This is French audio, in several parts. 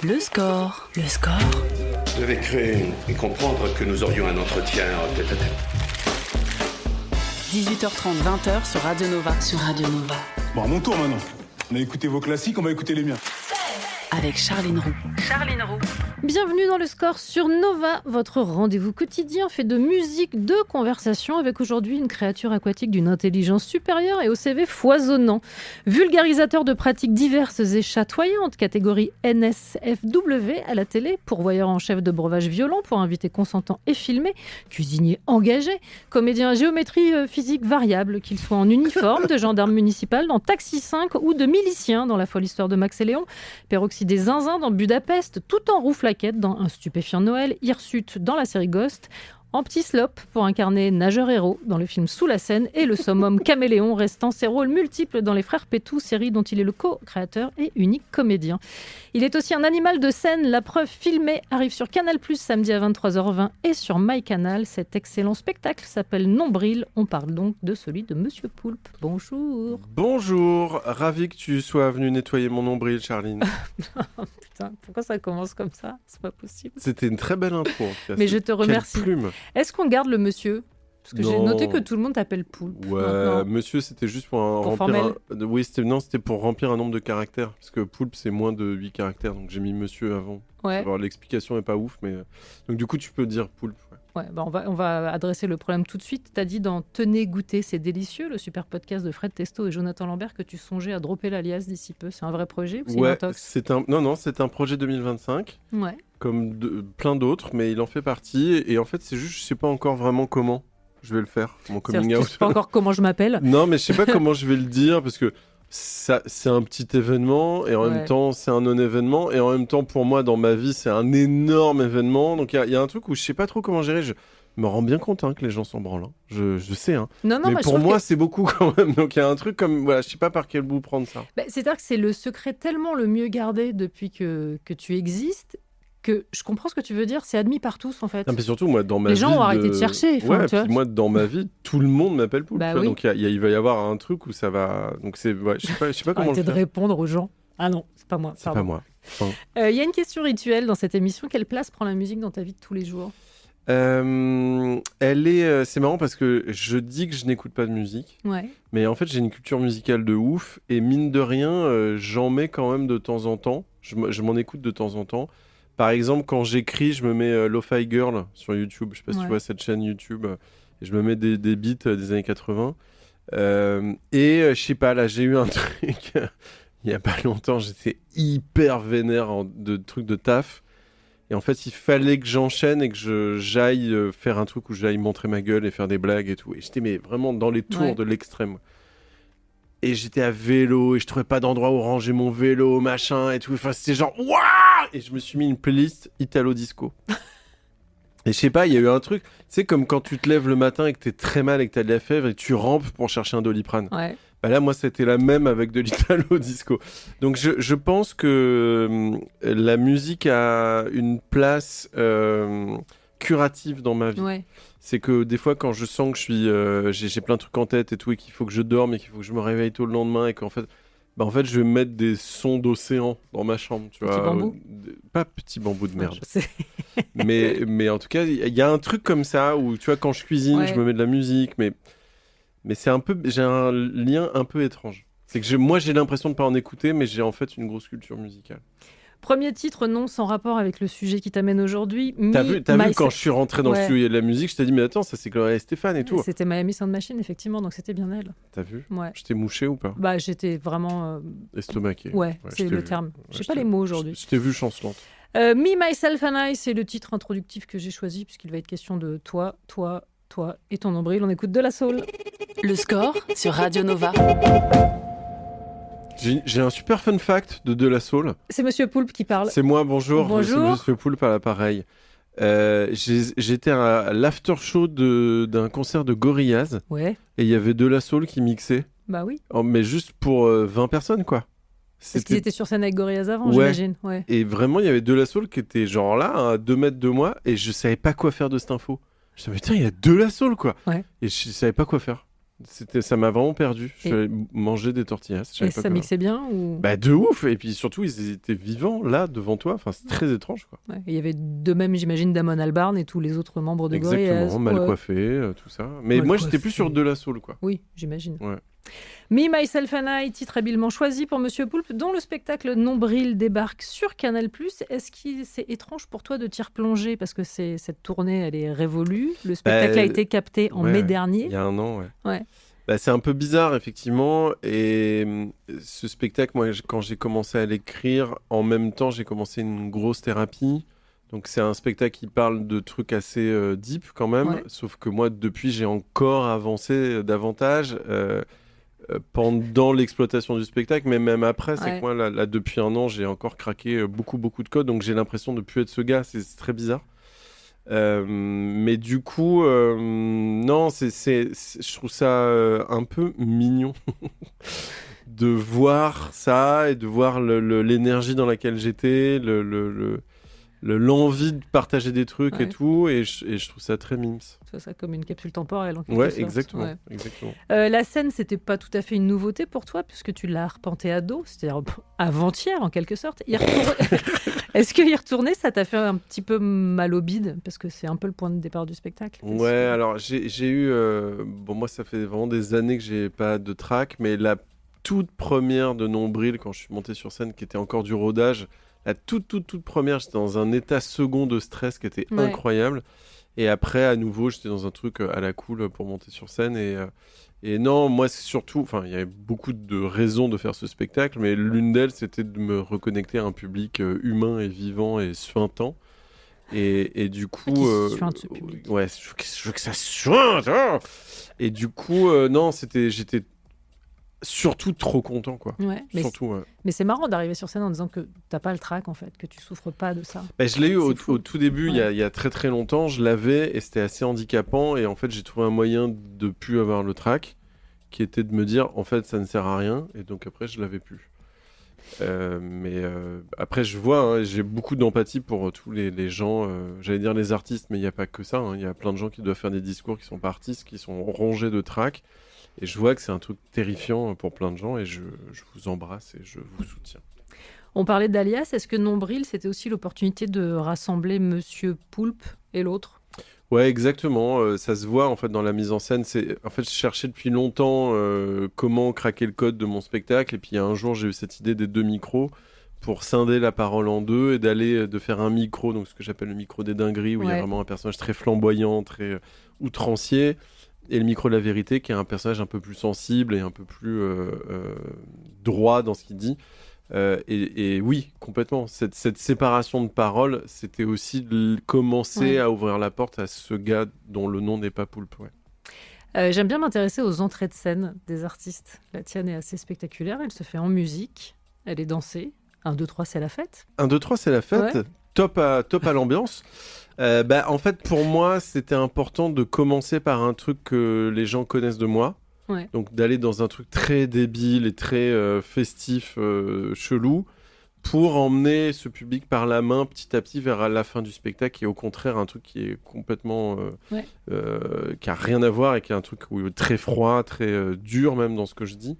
Le score. Le score. Je devais créer et comprendre que nous aurions un entretien tête-à-tête. 18h30, 20h sur Radio Nova. Sur Radio Nova. Bon, à mon tour maintenant. On a écouté vos classiques, on va écouter les miens. Avec Charline Roux. Bienvenue dans le score sur Nova, votre rendez-vous quotidien fait de musique, de conversation, avec aujourd'hui une créature aquatique d'une intelligence supérieure et au CV foisonnant. Vulgarisateur de pratiques diverses et chatoyantes, catégorie NSFW à la télé, pourvoyeur en chef de breuvage violent pour invités consentants et filmés, cuisinier engagé, comédien à géométrie physique variable, qu'il soit en uniforme de gendarme municipal dans Taxi 5 ou de milicien dans La folle histoire de Max et Léon, peroxy des zinzins dans Budapest, tout en rouflaquette dans Un stupéfiant Noël, Hirsute dans la série Ghost, en petit slop pour incarner nageur héros dans le film Sous la Seine et le summum caméléon restant ses rôles multiples dans Les Frères Pétou, série dont il est le co-créateur et unique comédien. Il est aussi un animal de scène, la preuve filmée arrive sur Canal+, samedi à 23h20 et sur MyCanal. Cet excellent spectacle s'appelle Nombril, on parle donc de celui de Monsieur Poulpe. Bonjour. Bonjour, ravi que tu sois venu nettoyer mon nombril, Charline. Putain, pourquoi ça commence comme ça ? C'est pas possible. C'était une très belle intro. Mais je te remercie. Quelle plume. Est-ce qu'on garde le monsieur ? Parce que Non. j'ai noté que tout le monde t'appelle Poulpe. Ouais, maintenant. monsieur, c'était juste pour, Pour remplir Oui, c'était pour remplir un nombre de caractères. Parce que poulpe, c'est moins de 8 caractères. Donc j'ai mis monsieur avant. Ouais. Alors, l'explication est pas ouf, mais... Donc du coup, tu peux dire poulpe. Ouais. Ouais, bah on va adresser le problème tout de suite. T'as dit dans Tenez goûter, c'est délicieux, le super podcast de Fred Testo et Jonathan Lambert, que tu songeais à dropper l'alias d'ici peu. C'est un vrai projet ou c'est une Ouais, intox ? c'est un projet 2025. Ouais. Comme plein d'autres, mais il en fait partie. Et en fait, c'est juste, je sais pas encore vraiment comment je vais le faire, mon coming C'est-à-dire que out. je sais pas encore comment je m'appelle. Non, mais je sais pas comment je vais le dire, parce que ça, c'est un petit événement, et en même temps, c'est un non-événement, et en même temps, pour moi, dans ma vie, c'est un énorme événement. Donc, il y a un truc où je sais pas trop comment gérer. Je me rends bien compte que les gens s'en branlent. Hein. Je sais. Hein. Non, mais je pour trouve moi, que... c'est beaucoup quand même. Donc, il y a un truc comme... Voilà, je sais pas par quel bout prendre ça. C'est-à-dire que c'est le secret tellement le mieux gardé depuis que tu existes, que je comprends ce que tu veux dire, c'est admis par tous en fait. Non, mais surtout, moi, dans ma vie... Les gens ont arrêté de chercher. Ouais, tu vois. puis moi, dans ma vie, tout le monde m'appelle Poulpe. Bah tu vois. oui. Donc, il va y avoir un truc où ça va... Donc, c'est... Ouais, je sais pas comment Arrêtez le de faire. répondre aux gens. Ah non, c'est pas moi. C'est pardon. pas moi. Enfin, Il y a une question rituelle dans cette émission. Quelle place prend la musique dans ta vie de tous les jours ? c'est marrant parce que je dis que je n'écoute pas de musique, Ouais. mais en fait j'ai une culture musicale de ouf et mine de rien j'en mets quand même de temps en temps, je m'en écoute de temps en temps. Par exemple quand j'écris je me mets Lo-Fi Girl sur YouTube, je sais pas si tu vois cette chaîne YouTube, et je me mets des beats des années 80 et je sais pas, là j'ai eu un truc il y a pas longtemps, j'étais hyper vénère de trucs de taf. Et en fait, il fallait que j'enchaîne et que j'aille faire un truc où j'aille montrer ma gueule et faire des blagues et tout. Et j'étais vraiment dans les tours de l'extrême. Et j'étais à vélo et je trouvais pas d'endroit où ranger mon vélo, machin et tout. Enfin, c'était genre waouh. Et je me suis mis une playlist Italo Disco. Et je sais pas, il y a eu un truc, tu sais, comme quand tu te lèves le matin et que t'es très mal et que t'as de la fièvre et tu rampes pour chercher un Doliprane. Ouais. Bah là, moi, c'était la même avec de l'Italo Disco. Donc, je pense que la musique a une place curative dans ma vie. Ouais. C'est que des fois, quand je sens que j'ai plein de trucs en tête et tout, et qu'il faut que je dorme et qu'il faut que je me réveille tôt le lendemain et qu'en fait... en fait, je vais mettre des sons d'océan dans ma chambre, tu vois. Bambou pas petit bambou de merde. Je sais. mais en tout cas, il y a un truc comme ça où, tu vois, quand je cuisine, je me mets de la musique, mais c'est un peu, j'ai un lien un peu étrange. C'est que moi, j'ai l'impression de pas en écouter, mais j'ai en fait une grosse culture musicale. Premier titre, non sans rapport avec le sujet qui t'amène aujourd'hui. T'as vu quand je suis rentré dans le studio, il y a de la musique, je t'ai dit, mais attends, ça c'est Gloria Estefan et tout. C'était Miami Sound Machine, effectivement, donc c'était bien elle. T'as vu ? Ouais. Je t'ai mouché ou pas ? Bah, j'étais vraiment... Estomaqué. Ouais, c'est le terme. Je sais pas les mots aujourd'hui. Je t'ai vu chancelante. Me, Myself and I, c'est le titre introductif que j'ai choisi, puisqu'il va être question de toi et ton nombril. On écoute de la soul. Le score sur Radio Nova. J'ai un super fun fact de la soul. C'est Monsieur Poulpe qui parle. C'est moi, bonjour. Bonjour. C'est Monsieur Poulpe à l'appareil. J'étais à l'after show d'un concert de Gorillaz. Ouais. Et il y avait de la soul qui mixait. Bah oui. Mais juste pour 20 personnes, quoi. Parce qu'ils étaient sur scène avec Gorillaz avant, ouais. j'imagine. Ouais. Et vraiment, il y avait de la soul qui était genre là, à 2 mètres de moi, et je savais pas quoi faire de cette info. Je me disais, putain, il y a de la soul, quoi. Ouais. Et je savais pas quoi faire. Ça m'a vraiment perdu. Je mangeais des tortillas. Et ça mixait bien ou... Bah, de ouf. Et puis surtout, ils étaient vivants là devant toi. Enfin, c'est très étrange, quoi. Ouais. Il y avait de même, j'imagine, Damon Albarn et tous les autres membres de Gorillaz. Exactement, mal coiffé, tout ça. Mais moi, j'étais plus sur De La Soul, quoi. Oui, j'imagine. Ouais. Me, Myself and I, titre habilement choisi pour Monsieur Poulpe, dont le spectacle Nombril débarque sur Canal+. Est-ce que c'est étrange pour toi de t'y replonger parce que cette tournée, elle est révolue. Le spectacle a été capté en mai dernier. Il y a un an, ouais. Bah, c'est un peu bizarre, effectivement. Et ce spectacle, moi, quand j'ai commencé à l'écrire, en même temps, j'ai commencé une grosse thérapie. Donc, c'est un spectacle qui parle de trucs assez deep, quand même. Ouais. Sauf que moi, depuis, j'ai encore avancé davantage pendant l'exploitation du spectacle. Mais même après, c'est que moi, là, depuis un an, j'ai encore craqué beaucoup de codes. Donc, j'ai l'impression de ne plus être ce gars. C'est très bizarre. Mais du coup, non, je trouve ça un peu mignon de voir ça et de voir l'énergie dans laquelle j'étais, l'envie de partager des trucs et tout, et je trouve ça très mimes. Tu vois ça comme une capsule temporelle en quelque sorte. Exactement. La scène, c'était pas tout à fait une nouveauté pour toi puisque tu l'as arpenté à dos, c'est-à-dire avant-hier en quelque sorte. Est-ce que y retourner, ça t'a fait un petit peu mal au bide parce que c'est un peu le point de départ du spectacle? Ouais, alors j'ai eu, bon moi ça fait vraiment des années que j'ai pas de track, mais la toute première de Nombril quand je suis monté sur scène, qui était encore du rodage. La toute première, j'étais dans un état second de stress qui était incroyable. Et après, à nouveau, j'étais dans un truc à la cool pour monter sur scène. Et non, moi, c'est surtout... Enfin, il y avait beaucoup de raisons de faire ce spectacle, mais l'une d'elles, c'était de me reconnecter à un public humain et vivant et suintant. Et du coup... suinte, ce public. Ouais, je veux que ça suinte. Et du coup, non, j'étais... surtout trop content, quoi. Ouais, mais c'est marrant d'arriver sur scène en disant que t'as pas le trac, en fait, que tu souffres pas de ça. Bah, je l'ai eu au tout début, il y a très très longtemps, je l'avais et c'était assez handicapant, et en fait j'ai trouvé un moyen de plus avoir le trac, qui était de me dire en fait ça ne sert à rien, et donc après je l'avais plus. Mais après je vois, j'ai beaucoup d'empathie pour tous les gens, j'allais dire les artistes, mais il n'y a pas que ça, il y a plein de gens qui doivent faire des discours qui sont pas artistes, qui sont rongés de trac. Et je vois que c'est un truc terrifiant pour plein de gens, et je vous embrasse et je vous soutiens. On parlait d'Alias, est-ce que Nombril, c'était aussi l'opportunité de rassembler Monsieur Poulpe et l'autre ? Ouais, exactement. Ça se voit en fait dans la mise en scène. En fait, je cherchais depuis longtemps comment craquer le code de mon spectacle, et puis un jour j'ai eu cette idée des 2 micros pour scinder la parole en 2 et de faire un micro, donc ce que j'appelle le micro des dingueries, où il y a vraiment un personnage très flamboyant, très outrancier. Et le micro de la vérité, qui est un personnage un peu plus sensible et un peu plus droit dans ce qu'il dit. Et oui, complètement. Cette séparation de paroles, c'était aussi de commencer à ouvrir la porte à ce gars dont le nom n'est pas Poulpe. Ouais. J'aime bien m'intéresser aux entrées de scène des artistes. La tienne est assez spectaculaire. Elle se fait en musique. Elle est dansée. 1, 2, 3, c'est la fête. 1, 2, 3, c'est la fête. Ouais. Top à l'ambiance. En fait, pour moi, c'était important de commencer par un truc que les gens connaissent de moi. Ouais. Donc, d'aller dans un truc très débile et très festif, chelou, pour emmener ce public par la main petit à petit vers la fin du spectacle, qui est au contraire un truc qui est complètement... qui a rien à voir, et qui est un truc très froid, très dur même dans ce que je dis.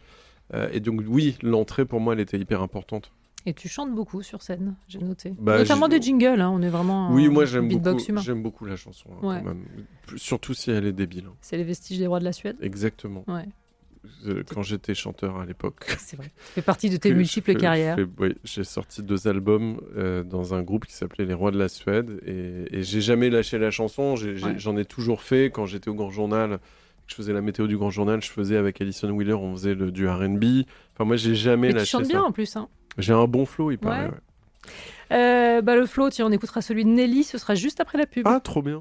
Et donc, oui, l'entrée, pour moi, elle était hyper importante. Et tu chantes beaucoup sur scène, j'ai noté. Notamment des jingles, on est vraiment moi j'aime beatbox humain. J'aime beaucoup la chanson, quand même. Surtout si elle est débile. C'est les vestiges des rois de la Suède. Exactement. Ouais. Quand j'étais chanteur à l'époque. C'est vrai. Ça fait partie de tes multiples carrières. Oui, j'ai sorti 2 albums dans un groupe qui s'appelait Les Rois de la Suède, et j'ai jamais lâché la chanson. J'en ai toujours fait. Quand j'étais au Grand Journal, je faisais la météo du Grand Journal, je faisais avec Alison Wheeler, on faisait du R&B. Enfin, moi, j'ai jamais lâché ça. Tu chantes bien en plus, hein. J'ai un bon flow, il paraît. Ouais. Le flow, tiens, on écoutera celui de Nelly, ce sera juste après la pub. Ah, trop bien.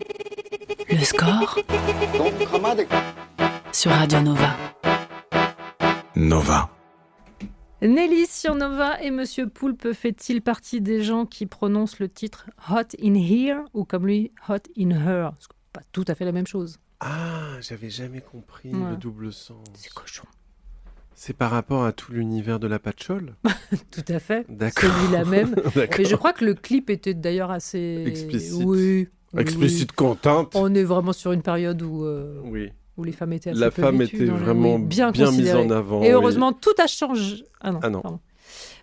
Le score sur Radio Nova. Nova. Nelly sur Nova, et Monsieur Poulpe fait-il partie des gens qui prononcent le titre Hot in Here ou comme lui Hot in Her? C'est pas tout à fait la même chose. Ah, j'avais jamais compris le double sens. C'est cochon. C'est par rapport à tout l'univers de la patchole? Tout à fait. D'accord. Celui-là même. Mais je crois que le clip était d'ailleurs assez... explicite. Oui. Explicite contente. On est vraiment sur une période où où les femmes étaient assez La peu femme vêtues était dans vraiment bien mise considérée. en avant. Et oui. heureusement, tout a changé. Ah non, Ah non. pardon.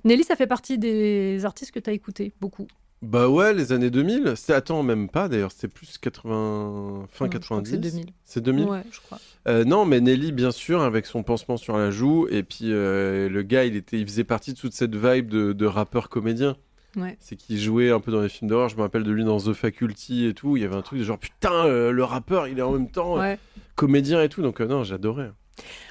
Nelly, ça fait partie des artistes que tu as écoutés beaucoup. Bah ouais, les années 2000. Attends, même pas d'ailleurs, c'était plus 80... fin Non, je crois que 90. c'est 2000. C'est 2000 Ouais, je crois. Non, mais Nelly, bien sûr, avec son pansement sur la joue. Et puis le gars, il faisait partie de toute cette vibe de rappeur comédien. Ouais. C'est qu'il jouait un peu dans les films d'horreur. Je me rappelle de lui dans The Faculty et tout. Il y avait un truc de genre putain, le rappeur, il est en même temps Ouais. comédien et tout. Donc non, j'adorais.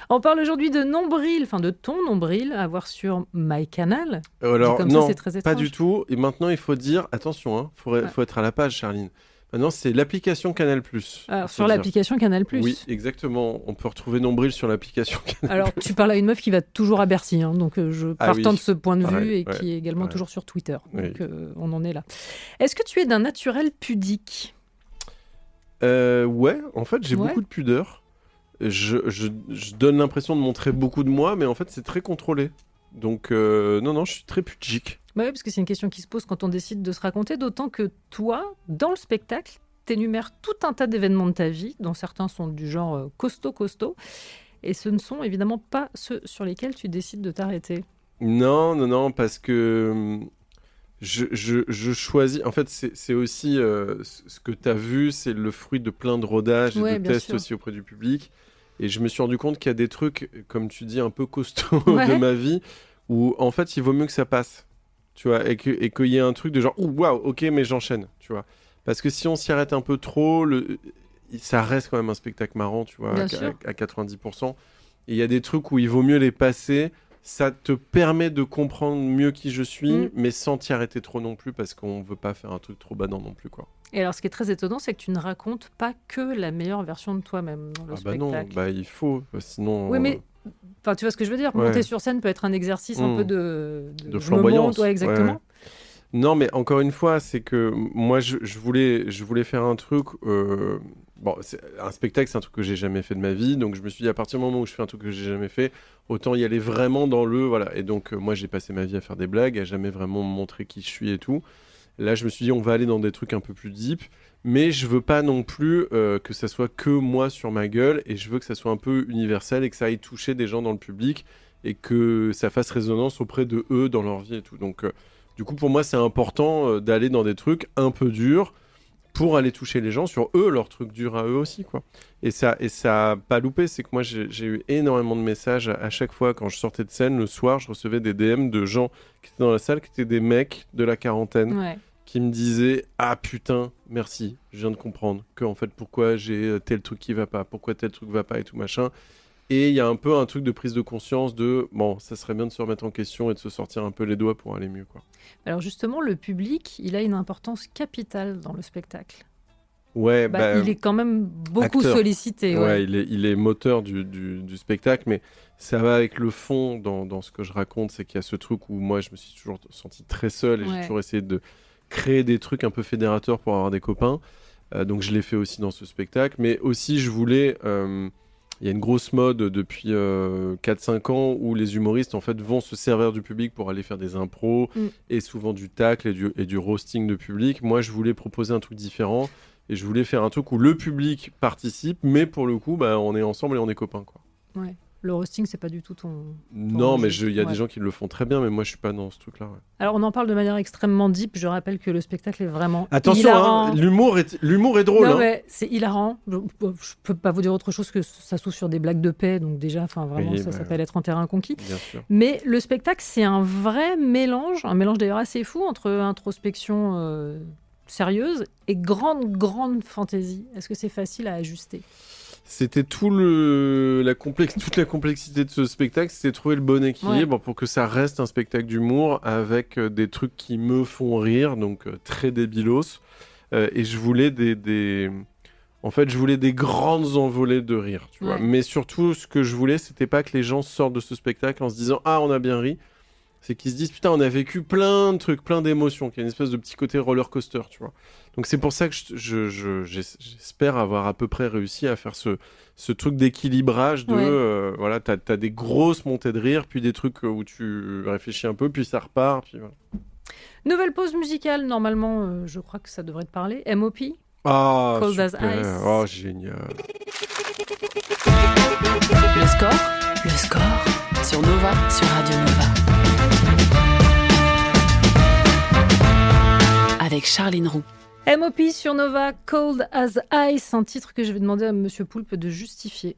On parle aujourd'hui de nombril, enfin de ton nombril, à voir sur MyCanal. Alors Dit comme non, ça, c'est très étrange. pas du tout. Et maintenant, il faut dire attention, hein, faut être à la page, Charline. Maintenant, c'est l'application Canal+. Alors, faut sur dire. l'application Canal+. Oui, exactement. On peut retrouver Nombril sur l'application Canal+. Alors, tu parles à une meuf qui va toujours à Bercy, hein, donc partant oui. de ce point de vue Pareil, et ouais, qui est également ouais. toujours sur Twitter. Oui. Donc, on en est là. Est-ce que tu es d'un naturel pudique ? Ouais, en fait, j'ai Ouais. beaucoup de pudeur. Je donne l'impression de montrer beaucoup de moi, mais en fait, c'est très contrôlé. Donc, non, je suis très pudique. Bah oui, parce que c'est une question qui se pose quand on décide de se raconter, d'autant que toi, dans le spectacle, t'énumères tout un tas d'événements de ta vie, dont certains sont du genre costaud, et ce ne sont évidemment pas ceux sur lesquels tu décides de t'arrêter. Non, parce que je choisis. En fait, c'est aussi ce que tu as vu, c'est le fruit de plein de rodages et Ouais, de bien tests sûr. aussi auprès du public. Et je me suis rendu compte qu'il y a des trucs, comme tu dis, un peu costauds Ouais. de ma vie, où en fait, il vaut mieux que ça passe. Tu vois, et qu'il y ait un truc de genre, ouh, waouh, ok, mais j'enchaîne, tu vois. Parce que si on s'y arrête un peu trop, ça reste quand même un spectacle marrant, tu vois, Bien à sûr. 90%. Et il y a des trucs où il vaut mieux les passer. Ça te permet de comprendre mieux qui je suis, mais sans t'y arrêter trop non plus, parce qu'on veut pas faire un truc trop badant non plus, quoi. Et alors, ce qui est très étonnant, c'est que tu ne racontes pas que la meilleure version de toi-même dans le Ah bah non, spectacle. bah il faut, sinon... Oui, mais enfin, tu vois ce que je veux dire. Ouais. Monter sur scène peut être un exercice un peu de je me flamboyance. monte, ouais, exactement. Ouais. Non, mais encore une fois, c'est que moi, je voulais faire un truc... Bon, un spectacle, c'est un truc que j'ai jamais fait de ma vie, donc je me suis dit, à partir du moment où je fais un truc que j'ai jamais fait, autant y aller vraiment dans le... Voilà. Et donc, moi, j'ai passé ma vie à faire des blagues, à jamais vraiment me montrer qui je suis et tout. Là, je me suis dit, on va aller dans des trucs un peu plus deep, mais je veux pas non plus que ça soit que moi sur ma gueule, et je veux que ça soit un peu universel et que ça aille toucher des gens dans le public et que ça fasse résonance auprès de eux dans leur vie et tout. Donc, du coup, pour moi, c'est important d'aller dans des trucs un peu durs pour aller toucher les gens sur eux, leurs trucs durs à eux aussi, quoi. Et ça a pas loupé, c'est que moi, j'ai eu énormément de messages à chaque fois quand je sortais de scène, le soir, je recevais des DM de gens qui étaient dans la salle, qui étaient des mecs de la quarantaine, Ouais. qui me disaient « Ah putain, merci, je viens de comprendre que en fait pourquoi j'ai tel truc qui va pas, pourquoi tel truc va pas et tout machin. » Et il y a un peu un truc de prise de conscience de « Bon, ça serait bien de se remettre en question et de se sortir un peu les doigts pour aller mieux, quoi. » Alors justement, le public, il a une importance capitale dans le spectacle. Ouais, Il est quand même beaucoup acteur. sollicité. Ouais, Ouais. il est moteur du spectacle, mais ça va avec le fond dans ce que je raconte, c'est qu'il y a ce truc où moi je me suis toujours senti très seul et j'ai toujours essayé de créer des trucs un peu fédérateurs pour avoir des copains. Donc je l'ai fait aussi dans ce spectacle, mais aussi je voulais... Il y a une grosse mode depuis 4-5 ans où les humoristes en fait vont se servir du public pour aller faire des impros et souvent du tacle et du roasting de public. Moi, je voulais proposer un truc différent et je voulais faire un truc où le public participe, mais pour le coup, on est ensemble et on est copains, quoi. Ouais. Le roasting, c'est pas du tout ton... Non, mais il y a Ouais. des gens qui le font très bien, mais moi, je suis pas dans ce truc-là. Ouais. Alors, on en parle de manière extrêmement deep. Je rappelle que le spectacle est vraiment Attention, hilarant. hein, l'humour est drôle. Non, hein. mais c'est hilarant. Je peux pas vous dire autre chose que ça s'ouvre sur des blagues de paix. Donc déjà, vraiment, Oui, ça s'appelle être en terrain conquis. Bien sûr. Mais le spectacle, c'est un vrai mélange, un mélange d'ailleurs assez fou entre introspection sérieuse et grande fantaisie. Est-ce que c'est facile à ajuster ? C'était toute la complexité de ce spectacle, c'était trouver le bon équilibre pour que ça reste un spectacle d'humour avec des trucs qui me font rire, donc très débilos. Et je voulais En fait, je voulais des grandes envolées de rire, tu vois. Mais surtout, ce que je voulais, c'était pas que les gens sortent de ce spectacle en se disant « Ah, on a bien ri ». C'est qu'ils se disent « Putain, on a vécu plein de trucs, plein d'émotions », qu'il y a une espèce de petit côté roller coaster, tu vois. Donc c'est pour ça que j'espère avoir à peu près réussi à faire ce truc d'équilibrage de... voilà, t'as des grosses montées de rire, puis des trucs où tu réfléchis un peu, puis ça repart, puis voilà. Nouvelle pause musicale, normalement, je crois que ça devrait te parler. M.O.P. Ah, Cold as super. Ice. Oh, génial. Le score sur Nova, sur Radio Nova. Avec Charline Roux. MOP sur Nova, Cold as Ice, un titre que je vais demander à Monsieur Poulpe de justifier.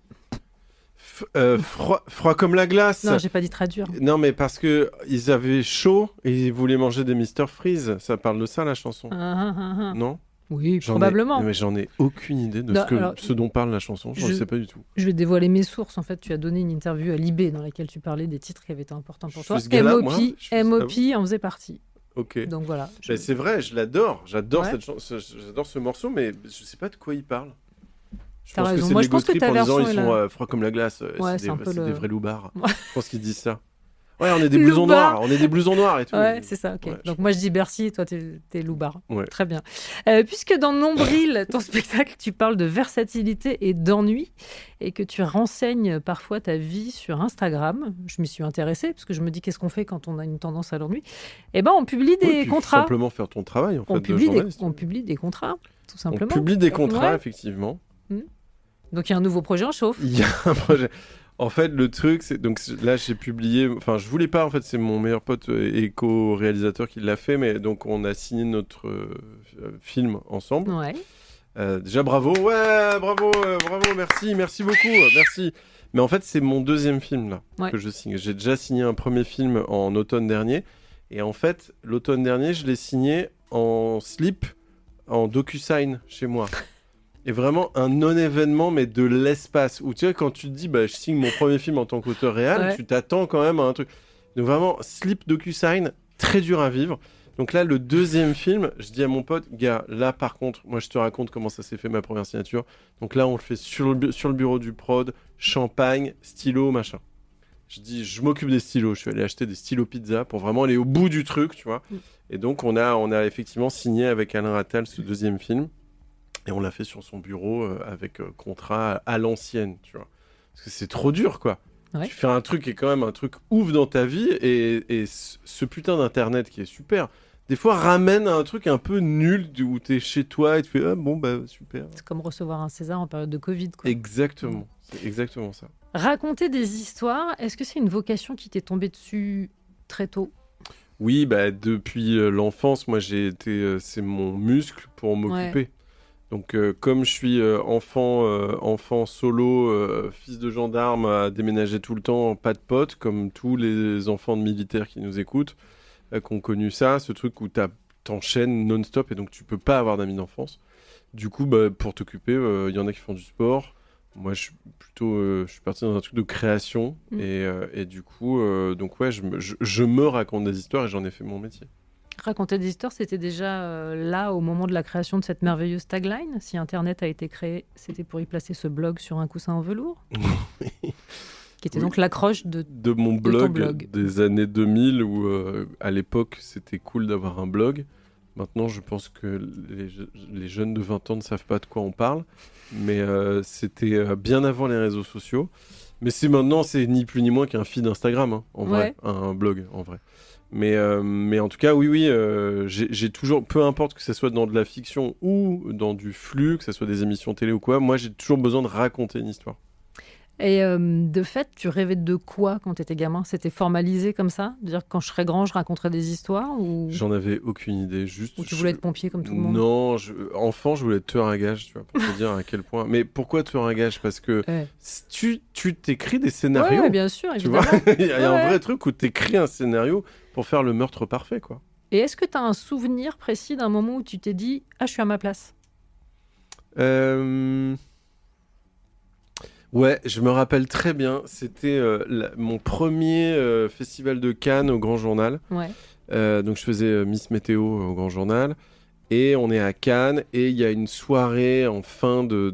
Froid comme la glace. Non, j'ai pas dit traduire. Non, mais parce que ils avaient chaud et ils voulaient manger des Mr Freeze. Ça parle de ça, la chanson. Non? Oui, probablement. Mais j'en ai aucune idée de ce dont parle la chanson. Je ne sais pas du tout. Je vais dévoiler mes sources. En fait, tu as donné une interview à Libé dans laquelle tu parlais des titres qui avaient été importants pour toi. MOP en faisait partie. Ok. Donc voilà. C'est vrai, je l'adore. J'adore Ouais. j'adore ce morceau, mais je sais pas de quoi il parle. Je T'as pense raison. que Moi, c'est je pense que l'ego ta trip en disant version ils est sont là. froids comme la glace. Ouais, c'est c'est un peu des vrais loupards. Ouais. Je pense qu'ils disent ça. Ouais, on est des blousons Loupard. noirs. On est des blousons noirs et tout. Ouais, c'est ça, ok. Ouais, Donc moi je dis Bercy et toi t'es Loubar. Ouais. Très bien. Puisque dans Nombril, ton spectacle, tu parles de versatilité et d'ennui et que tu renseignes parfois ta vie sur Instagram, je m'y suis intéressée parce que je me dis qu'est-ce qu'on fait quand on a une tendance à l'ennui. Eh ben on publie des Ouais, puis contrats. Simplement faire ton travail en fait. On publie, de journaliste. on publie des contrats, tout On simplement. publie des contrats, Ouais. effectivement. Donc il y a un nouveau projet en chauffe. Il y a un projet. En fait, le truc, c'est donc là, j'ai publié. Enfin, je voulais pas. En fait, c'est mon meilleur pote et co-réalisateur qui l'a fait, mais donc on a signé notre film ensemble. Ouais. Déjà, bravo, ouais, bravo, merci beaucoup, merci. Mais en fait, c'est mon deuxième film là que je signe. J'ai déjà signé un premier film en automne dernier, et en fait, l'automne dernier, je l'ai signé en slip, en DocuSign chez moi. Et vraiment un non-événement, mais de l'espace. Où tu vois, quand tu te dis, je signe mon premier film en tant qu'auteur réel, tu t'attends quand même à un truc. Donc vraiment, slip DocuSign, très dur à vivre. Donc là, le deuxième film, je dis à mon pote, gars, là par contre, moi je te raconte comment ça s'est fait ma première signature. Donc là, on le fait sur le bureau du prod, champagne, stylo, machin. Je dis, je m'occupe des stylos. Je suis allé acheter des stylos pizza pour vraiment aller au bout du truc, tu vois. Et donc, on a effectivement signé avec Alain Attal ce deuxième film. Et on l'a fait sur son bureau avec contrat à l'ancienne, tu vois. Parce que c'est trop dur, quoi. Ouais. Tu fais un truc qui est quand même un truc ouf dans ta vie et ce putain d'internet qui est super, des fois ramène à un truc un peu nul où t'es chez toi et tu fais super. C'est comme recevoir un César en période de Covid, quoi. Exactement, c'est exactement ça. Raconter des histoires, est-ce que c'est une vocation qui t'est tombée dessus très tôt ? Oui, depuis l'enfance, moi c'est mon muscle pour m'occuper. Ouais. Donc, comme je suis enfant solo, fils de gendarme, à déménager tout le temps, pas de potes, comme tous les enfants de militaires qui nous écoutent, qui ont connu ça, ce truc où t'enchaînes non-stop et donc tu peux pas avoir d'amis d'enfance. Du coup, pour t'occuper, il y en a qui font du sport. Moi, je suis parti dans un truc de création et du coup, je me raconte des histoires et j'en ai fait mon métier. Raconter des histoires, c'était déjà là au moment de la création de cette merveilleuse tagline. Si Internet a été créé, c'était pour y placer ce blog sur un coussin en velours. Qui était donc l'accroche de mon blog des années 2000 où à l'époque c'était cool d'avoir un blog. Maintenant, je pense que les jeunes de 20 ans ne savent pas de quoi on parle, mais c'était bien avant les réseaux sociaux. Mais maintenant, c'est ni plus ni moins qu'un feed Instagram, en vrai, un blog en vrai. Mais en tout cas, oui, j'ai toujours, peu importe que ce soit dans de la fiction ou dans du flux, que ce soit des émissions télé ou quoi, moi j'ai toujours besoin de raconter une histoire. Et de fait, tu rêvais de quoi quand tu étais gamin ? C'était formalisé comme ça ? Dire quand je serais grand, je raconterais des histoires ou... J'en avais aucune idée. Ou tu voulais être pompier comme tout le monde ? Non, enfant, je voulais être tueur à gages, tu vois, pour te dire à quel point. Mais pourquoi tueur à gages ? Parce que tu t'écris des scénarios. Oui, bien sûr, évidemment. Tu vois, il y a un vrai truc où tu écris un scénario pour faire le meurtre parfait, quoi. Et est-ce que tu as un souvenir précis d'un moment où tu t'es dit « Ah, je suis à ma place » ? Ouais, je me rappelle très bien. C'était mon premier festival de Cannes au Grand Journal. Ouais. Donc je faisais Miss Météo au Grand Journal. Et on est à Cannes et il y a une soirée en fin de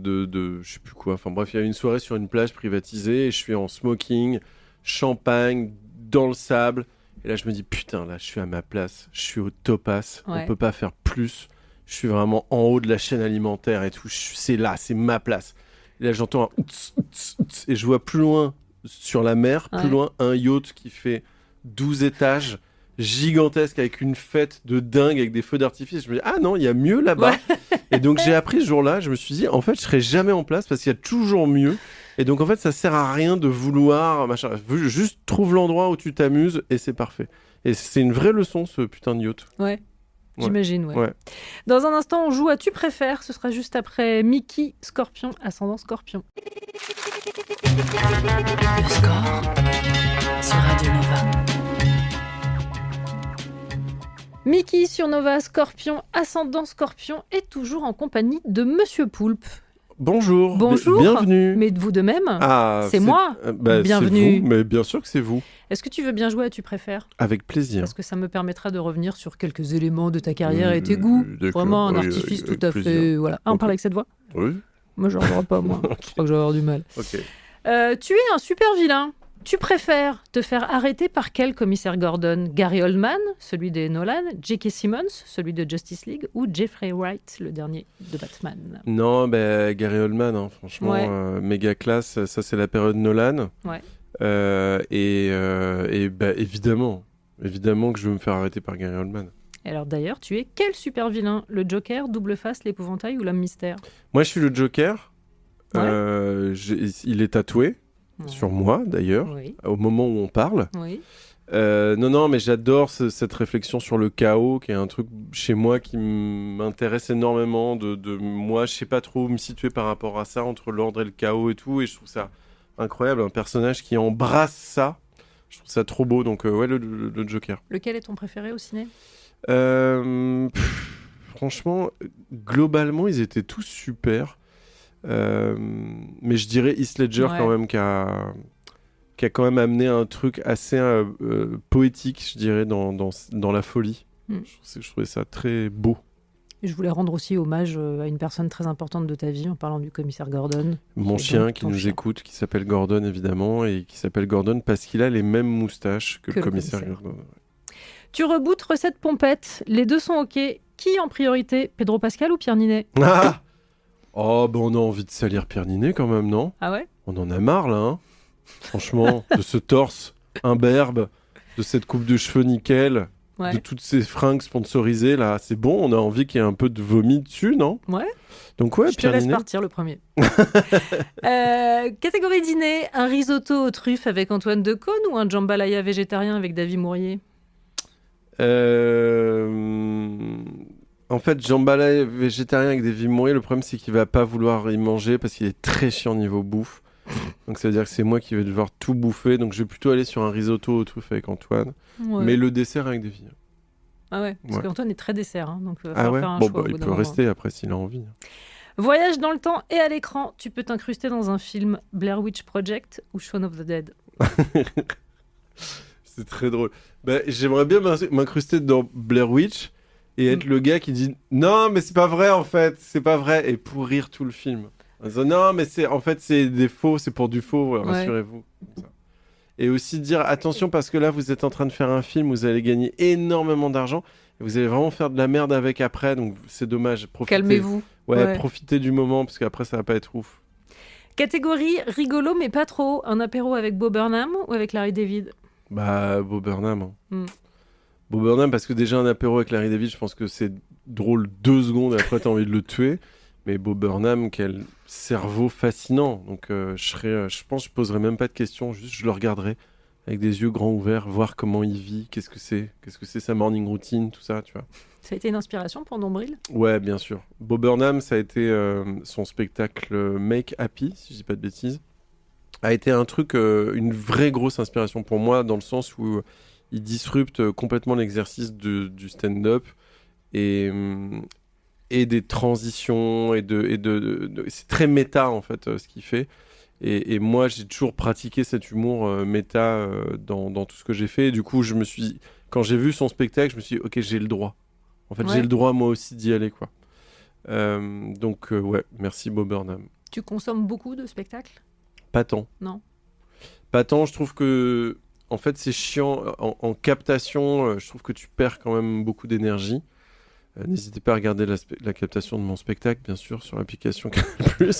je sais plus quoi. Enfin bref, il y a une soirée sur une plage privatisée et je suis en smoking, champagne, dans le sable. Et là, je me dis, putain, là, je suis à ma place. Je suis au Topaz. Ouais. On peut pas faire plus. Je suis vraiment en haut de la chaîne alimentaire et tout. C'est là, c'est ma place. Et là, j'entends un et je vois plus loin sur la mer, plus loin, un yacht qui fait 12 étages. gigantesque avec une fête de dingue avec des feux d'artifice. Je me dis ah non, il y a mieux là-bas. Et donc j'ai appris ce jour-là, je me suis dit en fait je serai jamais en place parce qu'il y a toujours mieux. Et donc en fait ça sert à rien de vouloir machin. Juste trouve l'endroit où tu t'amuses et c'est parfait. Et c'est une vraie leçon ce putain de yacht. Ouais. J'imagine, ouais. Ouais. Dans un instant, on joue à Tu préfères. Ce sera juste après Mickey, Scorpion, ascendant Scorpion. Le score sur Radio Nova. Mickey sur Nova, Scorpion, ascendant Scorpion, est toujours en compagnie de Monsieur Poulpe. Bonjour. Bonjour. Bienvenue. Mais de vous de même. Ah, c'est moi. Bienvenue. C'est vous, mais bien sûr que c'est vous. Est-ce que tu veux bien jouer à Tu préfères ? Avec plaisir. Parce que ça me permettra de revenir sur quelques éléments de ta carrière et tes goûts. Vraiment un artifice tout à fait... Voilà. On parle avec cette voix ? Oui. Moi, je n'en pas, moi. Okay. Je crois que je vais avoir du mal. Ok. Tu es un super vilain. Tu préfères te faire arrêter par quel commissaire Gordon ? Gary Oldman, celui des Nolan, J.K. Simmons, celui de Justice League, ou Jeffrey Wright, le dernier de Batman ? Non, Gary Oldman, hein, franchement, Ouais. méga classe. Ça, c'est la période Nolan. Ouais. Évidemment que je veux me faire arrêter par Gary Oldman. Alors d'ailleurs, tu es quel super vilain ? Le Joker, Double Face, l'épouvantail ou l'homme mystère ? Moi, je suis le Joker. Ouais. Il est tatoué. Ouais. Sur moi d'ailleurs, Oui. au moment où on parle. Oui. Non, mais j'adore cette réflexion sur le chaos, qui est un truc chez moi qui m'intéresse énormément. Moi, je sais pas trop où me situer par rapport à ça, entre l'ordre et le chaos et tout, et je trouve ça incroyable, un personnage qui embrasse ça. Je trouve ça trop beau, donc le Joker. Lequel est ton préféré au ciné ? Franchement, globalement, ils étaient tous super. Mais je dirais Heath Ledger quand même qui a quand même amené un truc assez poétique, je dirais, dans la folie. Je trouvais ça très beau. Et je voulais rendre aussi hommage à une personne très importante de ta vie en parlant du commissaire Gordon. Mon chien qui nous écoute, qui s'appelle Gordon évidemment, et qui s'appelle Gordon parce qu'il a les mêmes moustaches que le commissaire Gordon. Tu rebootes recette pompette, les deux sont ok. Qui en priorité, Pedro Pascal ou Pierre Ninet ? Ah oh, on a envie de salir Pierre Ninet quand même, non ? Ah ouais ? On en a marre, là, hein. Franchement, de ce torse imberbe, de cette coupe de cheveux nickel, de toutes ces fringues sponsorisées, là. C'est bon, on a envie qu'il y ait un peu de vomi dessus, non ? Ouais. Donc ouais, je te laisse partir le premier. Catégorie dîner, un risotto aux truffes avec Antoine Decaune ou un jambalaya végétarien avec David Mourier ? En fait, jambalaya végétarien avec David Mourier, le problème c'est qu'il va pas vouloir y manger parce qu'il est très chiant niveau bouffe. Donc ça veut dire que c'est moi qui vais devoir tout bouffer. Donc je vais plutôt aller sur un risotto aux truffes avec Antoine. Ouais. Mais le dessert avec David. Ah ouais, parce qu'Antoine est très dessert. Hein, donc faire un choix, il peut rester après s'il a envie. Voyage dans le temps et à l'écran, tu peux t'incruster dans un film Blair Witch Project ou Shaun of the Dead. C'est très drôle. J'aimerais bien m'incruster dans Blair Witch et être le gars qui dit non mais c'est pas vrai en fait, c'est pas vrai, et pourrir tout le film. Non mais c'est des faux, c'est pour du faux, rassurez-vous. Et aussi dire attention parce que là vous êtes en train de faire un film, vous allez gagner énormément d'argent et vous allez vraiment faire de la merde avec après, donc c'est dommage. Profitez. Calmez-vous. Profitez du moment parce qu'après ça va pas être ouf. Catégorie rigolo mais pas trop, un apéro avec Bo Burnham ou avec Larry David ? Bo Burnham. Bo Burnham, parce que déjà un apéro avec Larry David, je pense que c'est drôle 2 secondes et après t'as envie de le tuer. Mais Bo Burnham, quel cerveau fascinant. Donc je pense que je poserai même pas de questions, juste je le regarderai avec des yeux grands ouverts, voir comment il vit, qu'est-ce que c'est sa morning routine, tout ça, tu vois. Ça a été une inspiration pour Nombril ? Ouais, bien sûr. Bo Burnham, ça a été son spectacle Make Happy, si je dis pas de bêtises. A été un truc, une vraie grosse inspiration pour moi, dans le sens où il disrupte complètement l'exercice du stand-up et des transitions et c'est très méta en fait ce qu'il fait. Et moi j'ai toujours pratiqué cet humour méta dans tout ce que j'ai fait. Et du coup quand j'ai vu son spectacle, je me suis dit ok, j'ai le droit. En fait j'ai le droit moi aussi d'y aller quoi. Donc merci Bo Burnham. Tu consommes beaucoup de spectacles ? Pas tant. Non. Pas tant, je trouve que en fait c'est chiant en captation, je trouve que tu perds quand même beaucoup d'énergie. N'hésitez pas à regarder la captation de mon spectacle bien sûr sur l'application Canal+.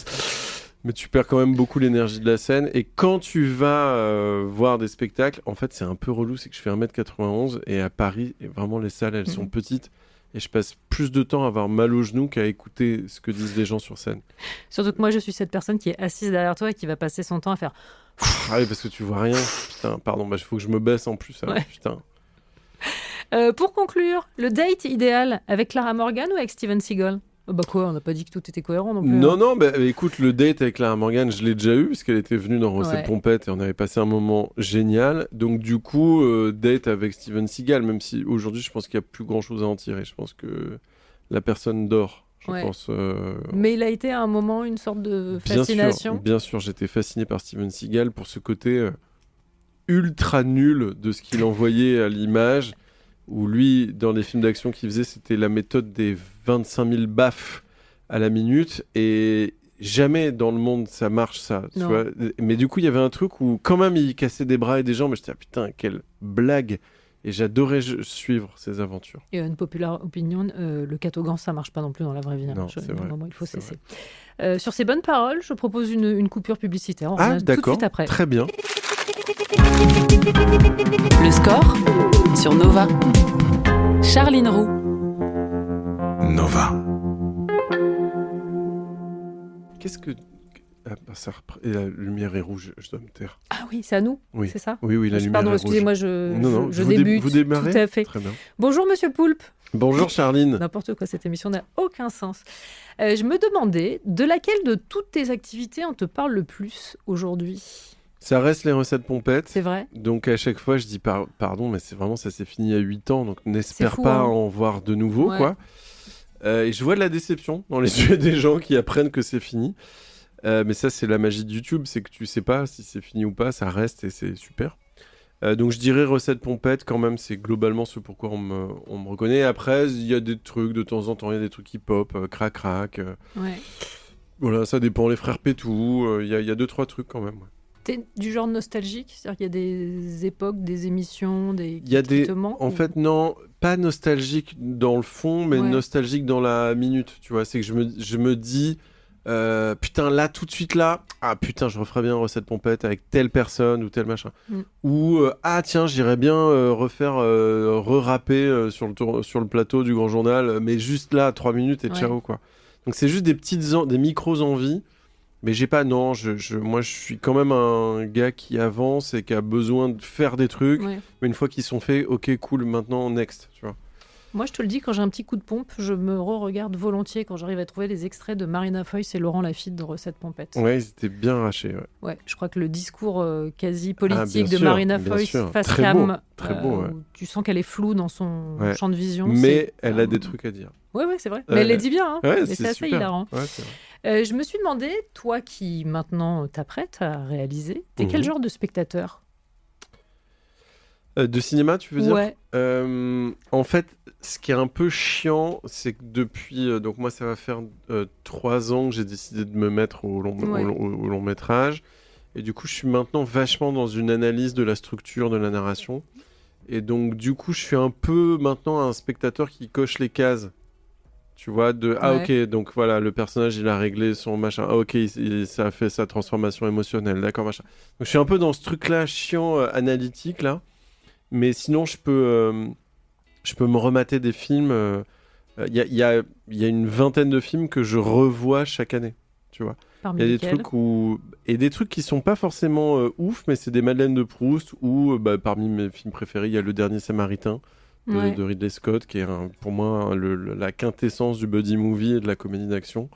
Mais tu perds quand même beaucoup l'énergie de la scène. Et quand tu vas voir des spectacles, en fait, c'est un peu relou. C'est que je fais 1m91 et à Paris, et vraiment, les salles, elles sont petites. Et je passe plus de temps à avoir mal aux genoux qu'à écouter ce que disent les gens sur scène. Surtout que moi, je suis cette personne qui est assise derrière toi et qui va passer son temps à faire... Ah oui, parce que tu vois rien. Putain, pardon, il faut que je me baisse en plus. Alors, putain. Pour conclure, le date idéal avec Clara Morgan ou avec Steven Seagal ? Bah quoi, on n'a pas dit que tout était cohérent non plus. Non, écoute, le date avec Clara Morgan, je l'ai déjà eu, parce qu'elle était venue dans Recette Pompette et on avait passé un moment génial. Donc du coup, date avec Steven Seagal, même si aujourd'hui, je pense qu'il n'y a plus grand-chose à en tirer. Je pense que la personne dort. Je pense, Mais il a été à un moment une sorte de fascination. Bien sûr, j'étais fasciné par Steven Seagal pour ce côté ultra nul de ce qu'il envoyait à l'image. Où lui, dans les films d'action qu'il faisait, c'était la méthode des 25 000 baffes à la minute. Et jamais dans le monde ça marche, ça. Tu vois. Mais du coup, il y avait un truc où quand même il cassait des bras et des jambes. J'étais, putain, quelle blague. Et j'adorais suivre ses aventures. Et une populaire opinion, le catogan, ça marche pas non plus dans la vraie vie. Non, c'est vrai. Il faut cesser. Sur ces bonnes paroles, je propose une coupure publicitaire. On revient tout de suite après. Très bien. Le score sur Nova. Charline Roux. Nova. Qu'est-ce que... Et la lumière est rouge, je dois me taire. Ah oui, c'est à nous, oui. C'est ça ? Oui, la lumière est rouge. Pardon, excusez-moi, je débute. Vous démarrez ? Tout à fait. Très bien. Bonjour Monsieur Poulpe. Bonjour Charline. N'importe quoi, cette émission n'a aucun sens. Je me demandais, de laquelle de toutes tes activités on te parle le plus aujourd'hui ? Ça reste les recettes pompettes. C'est vrai. Donc à chaque fois, je dis pardon, mais c'est vraiment, ça s'est fini il y a 8 ans, donc n'espère pas en voir de nouveau, quoi. Et je vois de la déception dans les yeux des gens qui apprennent que c'est fini. Mais ça, c'est la magie de YouTube, c'est que tu sais pas si c'est fini ou pas, ça reste et c'est super. Donc je dirais recettes pompettes, quand même, c'est globalement ce pourquoi on me reconnaît. Après, il y a des trucs, de temps en temps, il y a des trucs qui pop, crac. Voilà, ça dépend, les frères Pétou, il y a 2-3 trucs quand même. T'es du genre nostalgique ? C'est-à-dire qu'il y a des époques, des émissions, qui te manquent ? En fait, non, pas nostalgique dans le fond, mais nostalgique dans la minute, tu vois. C'est que je me dis, putain, là, tout de suite, là, ah putain, je referais bien une recette pompette avec telle personne ou tel machin. Ou, ah tiens, j'irais bien re-rapper sur le plateau du Grand Journal, mais juste là, 3 minutes et ciao, quoi. Donc c'est juste des micros envies. Mais j'ai pas, non, moi je suis quand même un gars qui avance et qui a besoin de faire des trucs, mais une fois qu'ils sont faits, ok, cool, maintenant, next, tu vois. Moi, je te le dis, quand j'ai un petit coup de pompe, je me re-regarde volontiers quand j'arrive à trouver les extraits de Marina Foïs et Laurent Lafitte de Recettes Pompettes. Ouais, ils étaient bien arrachés, Ouais, je crois que le discours quasi politique de Marina Foïs face cam, très beau, tu sens qu'elle est floue dans son champ de vision. Mais elle a des trucs à dire. Ouais, c'est vrai. Mais elle les dit bien, hein. Mais c'est assez hilarant. Ouais, c'est vrai. Je me suis demandé, toi qui maintenant t'apprêtes à réaliser, t'es quel genre de spectateur ? De cinéma, tu veux dire ? Ouais. En fait, ce qui est un peu chiant, c'est que depuis... donc moi, ça va faire 3 ans que j'ai décidé de me mettre au long métrage. Et du coup, je suis maintenant vachement dans une analyse de la structure de la narration. Et donc, du coup, je suis un peu maintenant un spectateur qui coche les cases. Tu vois, ok, donc voilà, le personnage, il a réglé son machin. Ah, ok, ça a fait sa transformation émotionnelle, d'accord, machin. Donc, je suis un peu dans ce truc-là, chiant, analytique, là. Mais sinon, je peux me remater des films. Il y a une vingtaine de films que je revois chaque année, tu vois. Il y a des trucs et des trucs qui sont pas forcément ouf, mais c'est des Madeleines de Proust ou parmi mes films préférés, il y a Le Dernier Samaritain de Ridley Scott, qui est pour moi la quintessence du buddy movie et de la comédie d'action.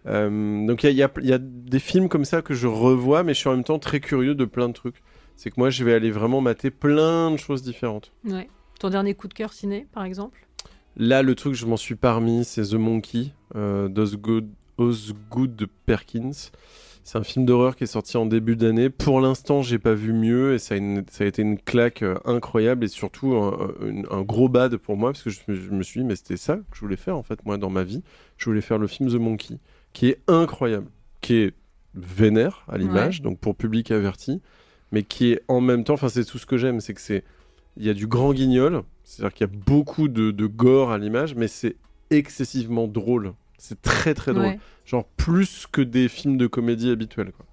Donc il y a des films comme ça que je revois, mais je suis en même temps très curieux de plein de trucs. C'est que moi, je vais aller vraiment mater plein de choses différentes. Ouais. Ton dernier coup de cœur ciné, par exemple ? Là, le truc, je m'en suis parmi, c'est The Monkey, d'Osgood Perkins. C'est un film d'horreur qui est sorti en début d'année. Pour l'instant, j'ai pas vu mieux et ça a été une claque incroyable et surtout un gros bad pour moi parce que je me suis dit, mais c'était ça que je voulais faire en fait, moi, dans ma vie. Je voulais faire le film The Monkey, qui est incroyable, qui est vénère à l'image, donc pour public averti, mais qui est en même temps, enfin c'est tout ce que j'aime, c'est que il y a du grand guignol, c'est-à-dire qu'il y a beaucoup de gore à l'image, mais c'est excessivement drôle. C'est très très drôle. Ouais. Genre plus que des films de comédie habituels, quoi.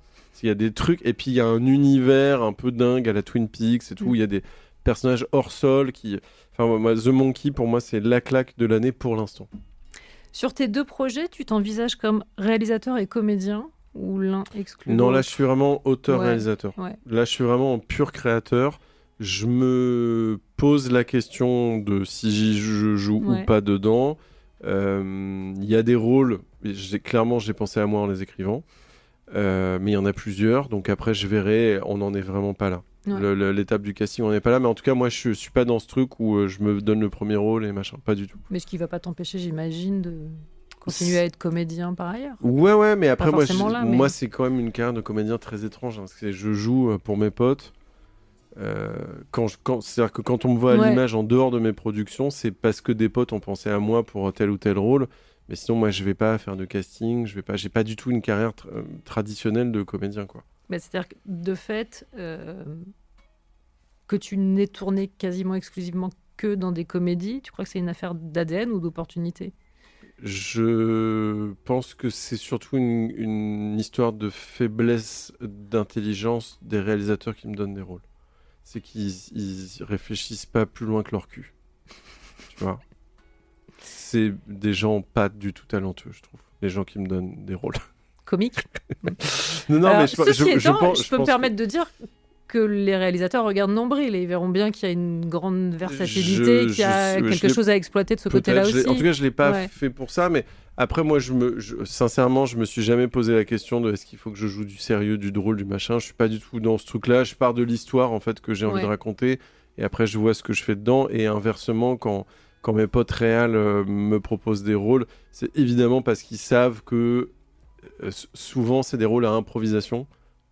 Il y a des trucs, et puis il y a un univers un peu dingue à la Twin Peaks et tout. Il y a des personnages hors sol qui... Enfin, moi, The Monkey, pour moi, c'est la claque de l'année pour l'instant. Sur tes 2 projets, tu t'envisages comme réalisateur et comédien ou l'un exclut Non, là, l'autre je suis vraiment auteur-réalisateur. Ouais. Là, je suis vraiment en pur créateur. Je me pose la question de si je joue ou pas dedans. Il y a des rôles, clairement, j'ai pensé à moi en les écrivant. Mais il y en a plusieurs, donc après je verrai, on n'en est vraiment pas là. Ouais. L'étape du casting, on n'est pas là, mais en tout cas, moi je suis pas dans ce truc où je me donne le premier rôle et machin, pas du tout. Mais ce qui va pas t'empêcher, j'imagine, de continuer à être comédien par ailleurs. Ouais, mais après, moi, c'est quand même une carrière de comédien très étrange, hein, parce que je joue pour mes potes. C'est-à-dire que quand on me voit à l'image en dehors de mes productions, c'est parce que des potes ont pensé à moi pour tel ou tel rôle. Mais sinon, moi, je vais pas faire de casting. J'ai pas du tout une carrière traditionnelle de comédien, quoi. Bah, c'est-à-dire que de fait, que tu n'aies tourné quasiment exclusivement que dans des comédies, tu crois que c'est une affaire d'ADN ou d'opportunité ? Je pense que c'est surtout une histoire de faiblesse d'intelligence des réalisateurs qui me donnent des rôles. C'est qu'ils réfléchissent pas plus loin que leur cul. Tu vois ? C'est des gens pas du tout talentueux, je trouve. Les gens qui me donnent des rôles. Comiques. Non, alors, mais je peux me permettre de dire que les réalisateurs regardent nombril et ils verront bien qu'il y a une grande versatilité, qu'il y a quelque chose à exploiter de ce côté-là aussi. En tout cas, je l'ai pas fait pour ça, mais après, moi, sincèrement, je me suis jamais posé la question de est-ce qu'il faut que je joue du sérieux, du drôle, du machin. Je suis pas du tout dans ce truc-là. Je pars de l'histoire, en fait, que j'ai envie de raconter, et après, je vois ce que je fais dedans. Et inversement, quand mes potes réals me proposent des rôles, c'est évidemment parce qu'ils savent que souvent, c'est des rôles à improvisation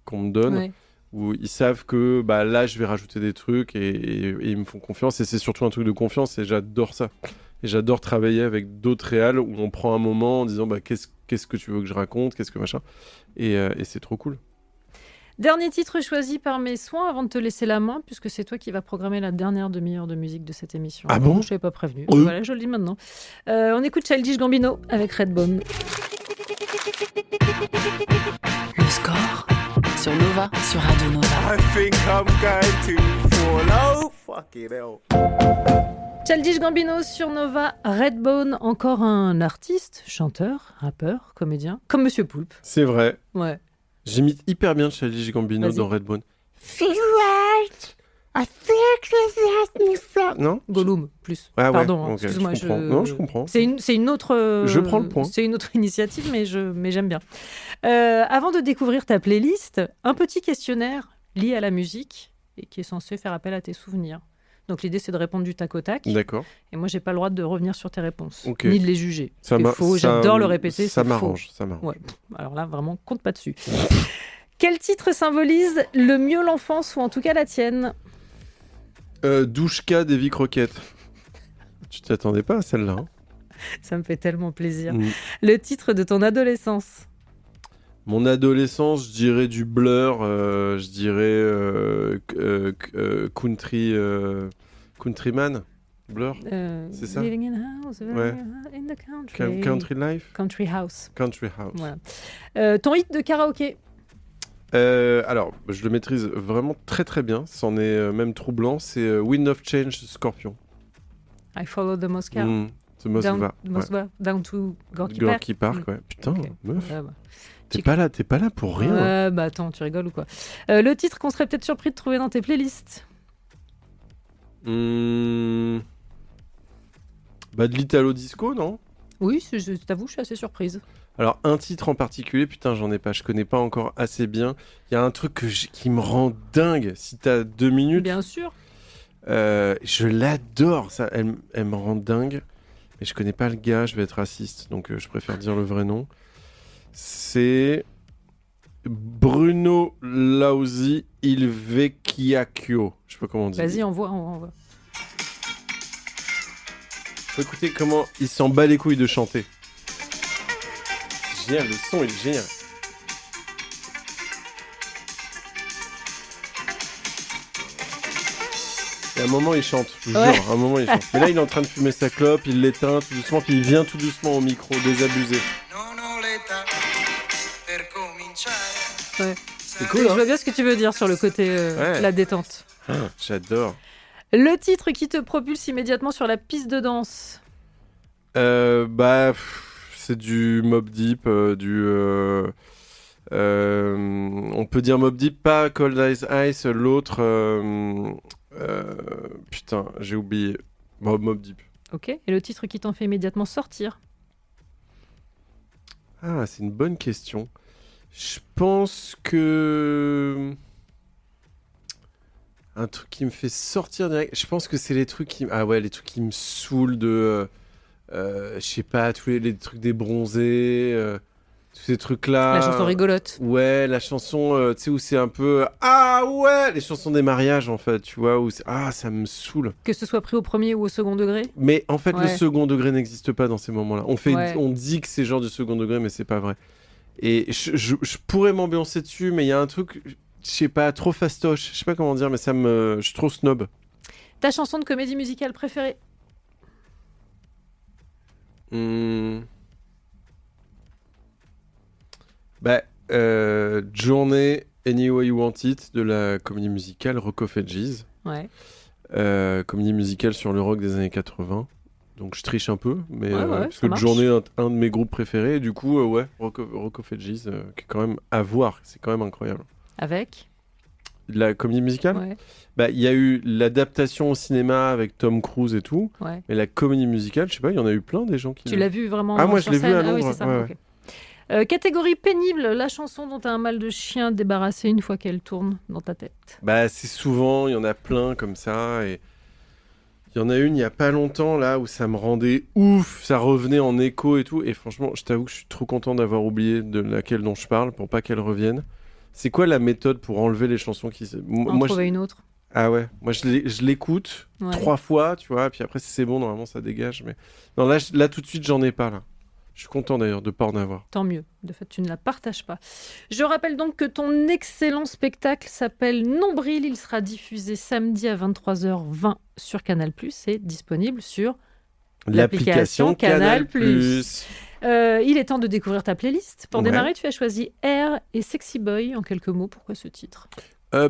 qu'on me donne, où ils savent que là, je vais rajouter des trucs et ils me font confiance. Et c'est surtout un truc de confiance et j'adore ça. Et j'adore travailler avec d'autres réals où on prend un moment en disant qu'est-ce que tu veux que je raconte, qu'est-ce que machin. Et c'est trop cool. Dernier titre choisi par mes soins avant de te laisser la main, puisque c'est toi qui vas programmer la dernière demi-heure de musique de cette émission. Ah bon ? Je t'avais pas prévenu. Voilà, je le dis maintenant. On écoute Childish Gambino avec Redbone. Le score sur Nova, sur Radio Nova. I think I'm going to fall. Oh, fucking hell. Childish Gambino sur Nova, Redbone, encore un artiste, chanteur, rappeur, comédien, comme Monsieur Poulpe. C'est vrai. Ouais. J'imite hyper bien Childish Gambino dans Redbone. Non ? Gollum, plus. Ah ouais, pardon, okay, excuse-moi. Non, je comprends. C'est une autre... je prends le point. C'est une autre initiative, mais j'aime bien. Avant de découvrir ta playlist, un petit questionnaire lié à la musique et qui est censé faire appel à tes souvenirs. Donc l'idée, c'est de répondre du tac au tac. D'accord. Et moi, j'ai pas le droit de revenir sur tes réponses, okay. ni de les juger. C'est faux, j'adore le répéter. Ça m'arrange, ça m'arrange. Ouais. Alors là, vraiment, compte pas dessus. Quel titre symbolise le mieux l'enfance, ou en tout cas la tienne ? Douchka des Vies Croquettes. Tu t'attendais pas à celle-là, hein ? Ça me fait tellement plaisir. Le titre de ton adolescence ? Mon adolescence, je dirais du Blur, je dirais Countryman. Blur, c'est ça ? Living in a house, in the country. Country Life ? Country House. Country House. Voilà. Ton hit de karaoké ? Alors, je le maîtrise vraiment très très bien, c'en est même troublant, c'est Wind of Change Scorpion. I follow the Moscow. The Moskva. Down to Gorky Park, ouais. Putain, meuf. T'es pas là pour rien. Bah attends, tu rigoles ou quoi ? Le titre qu'on serait peut-être surpris de trouver dans tes playlists ? De l'Italo Disco, non ? Oui, je t'avoue, je suis assez surprise. Alors, un titre en particulier, putain, j'en ai pas, je connais pas encore assez bien. Il y a un truc qui me rend dingue, si t'as 2 minutes. Bien sûr. Je l'adore, ça, elle me rend dingue. Mais je connais pas le gars, je vais être raciste, donc je préfère dire le vrai nom. C'est Bruno Lausi Il Vecchiaccio. Je sais pas comment on dit. Vas-y, envoie. Faut écouter comment il s'en bat les couilles de chanter. Génial, le son il est génial. Et un moment, il chante. Je vous jure, à un moment, il chante. Mais là, il est en train de fumer sa clope, il l'éteint tout doucement, puis il vient tout doucement au micro, désabusé. Ouais. C'est cool, Je hein. vois bien ce que tu veux dire sur le côté la détente. Ah, j'adore. Le titre qui te propulse immédiatement sur la piste de danse. C'est du Mobb Deep, on peut dire Mobb Deep, pas Cold as Ice, l'autre... putain, j'ai oublié. Mobb Deep. Ok, et le titre qui t'en fait immédiatement sortir. Ah, c'est une bonne question. Je pense que... Un truc qui me fait sortir direct... Je pense que c'est les trucs qui... Ah ouais, les trucs qui me saoulent de... je sais pas, tous les trucs des bronzés... tous ces trucs-là. La chanson rigolote. Ouais, la chanson, tu sais, où c'est un peu... Ah ouais, les chansons des mariages, en fait, tu vois, où ça me saoule. Que ce soit pris au premier ou au second degré. Mais en fait, Ouais. le second degré n'existe pas dans ces moments-là. On dit que c'est genre du second degré, mais c'est pas vrai. Et je pourrais m'ambiancer dessus, mais il y a un truc, je sais pas, trop fastoche. Je sais pas comment dire, mais je suis trop snob. Ta chanson de comédie musicale préférée? Journey Any Way You Want It de la comédie musicale Rock of Ages. Ouais. Comédie musicale sur le rock des années 80. Donc je triche un peu, mais parce que marche. Journey est un de mes groupes préférés. Et du coup, Rock of Ages, qui est quand même à voir. C'est quand même incroyable. Avec La comédie musicale, Ouais. il y a eu l'adaptation au cinéma avec Tom Cruise et tout. Ouais. Mais la comédie musicale, je sais pas, il y en a eu plein des gens qui... Tu l'as vu vraiment Ah, moi, sur je l'ai vu scène? à Ah oui, Londres, c'est ça. ouais, ok. Catégorie pénible, la chanson dont t'as un mal de chien débarrassé une fois qu'elle tourne dans ta tête. C'est souvent, il y en a plein comme ça. Et il y en a une il y a pas longtemps là où ça me rendait ouf, ça revenait en écho et tout. Et franchement, je t'avoue que je suis trop content d'avoir oublié de laquelle dont je parle pour pas qu'elle revienne. C'est quoi la méthode pour enlever les chansons qui... Trouver une autre. Ah ouais, moi je l'écoute 3 fois, tu vois, puis après si c'est bon, normalement ça dégage. Mais non, là tout de suite, j'en ai pas là. Je suis content d'ailleurs de pas en avoir. Tant mieux, de fait tu ne la partages pas. Je rappelle donc que ton excellent spectacle s'appelle Nombril, il sera diffusé samedi à 23h20 sur Canal+, et disponible sur l'application Canal+. Il est temps de découvrir ta playlist. Pour démarrer, tu as choisi Air et Sexy Boy. En quelques mots, pourquoi ce titre ?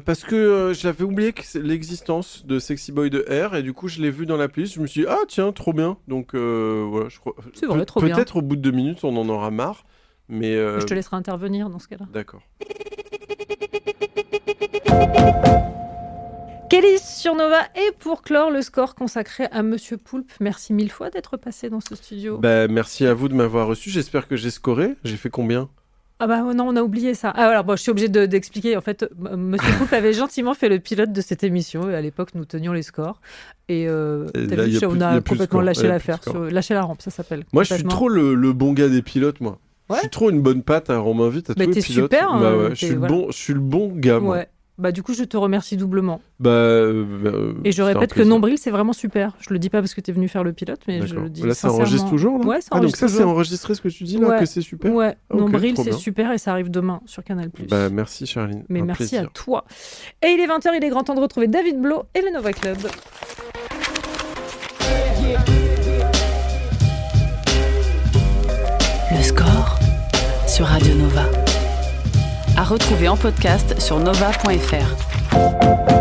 Parce que j'avais oublié l'existence de Sexy Boy de R et du coup je l'ai vu dans la playlist, je me suis dit ah tiens trop bien, donc voilà, je crois c'est vrai, trop bien. Peut-être au bout de 2 minutes on en aura marre, mais je te laisserai intervenir dans ce cas-là. D'accord. Kelly sur Nova, et pour clore le score consacré à Monsieur Poulpe, merci 1000 fois d'être passé dans ce studio. Merci à vous de m'avoir reçu, j'espère que j'ai scoré. J'ai fait combien ? Ah non, on a oublié ça. Ah alors je suis obligée d'expliquer. En fait, Monsieur Poulpe avait gentiment fait le pilote de cette émission, et à l'époque nous tenions les scores. Et t'as vu, on a complètement lâché l'affaire, lâché la rampe, ça s'appelle. Moi je suis trop le bon gars des pilotes, moi. Ouais. Je suis trop une bonne patte, on m'invite à tous les pilotes. Super, je suis le bon gars, moi. Ouais. Du coup, je te remercie doublement. Et je répète que Nombril, c'est vraiment super. Je le dis pas parce que tu es venu faire le pilote, mais je le dis là, ça sincèrement. enregistre toujours, là ? Ouais, ça enregistre donc ça, toujours. c'est enregistré ce que tu dis, là, que c'est super ? Ouais, Okay, Nombril, c'est bien. super et ça arrive demain sur Canal+. Merci, Charline. Mais merci plaisir. à toi. Et il est 20h, il est grand temps de retrouver David Blo et le Nova Club. Le score sur Radio Nova. À retrouver en podcast sur nova.fr.